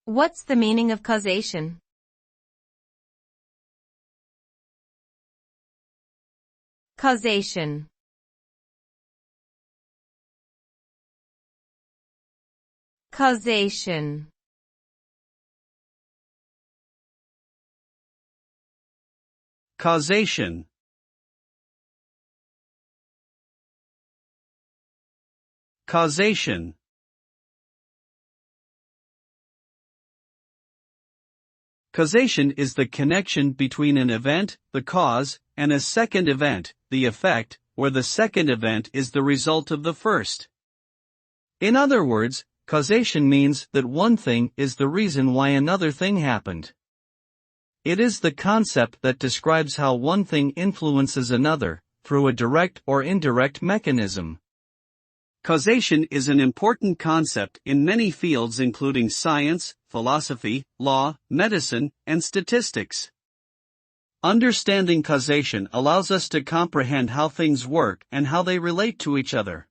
What's the meaning of causation? Causation. Causation. Causation. Causation. Causation is the connection between an event, the cause, and a second event, the effect, where the second event is the result of the first. In other words, causation means that one thing is the reason why another thing happened. It is the concept that describes how one thing influences another, through a direct or indirect mechanism. Causation is an important concept in many fields including science, philosophy, law, medicine, and statistics. Understanding causation allows us to comprehend how things work and how they relate to each other.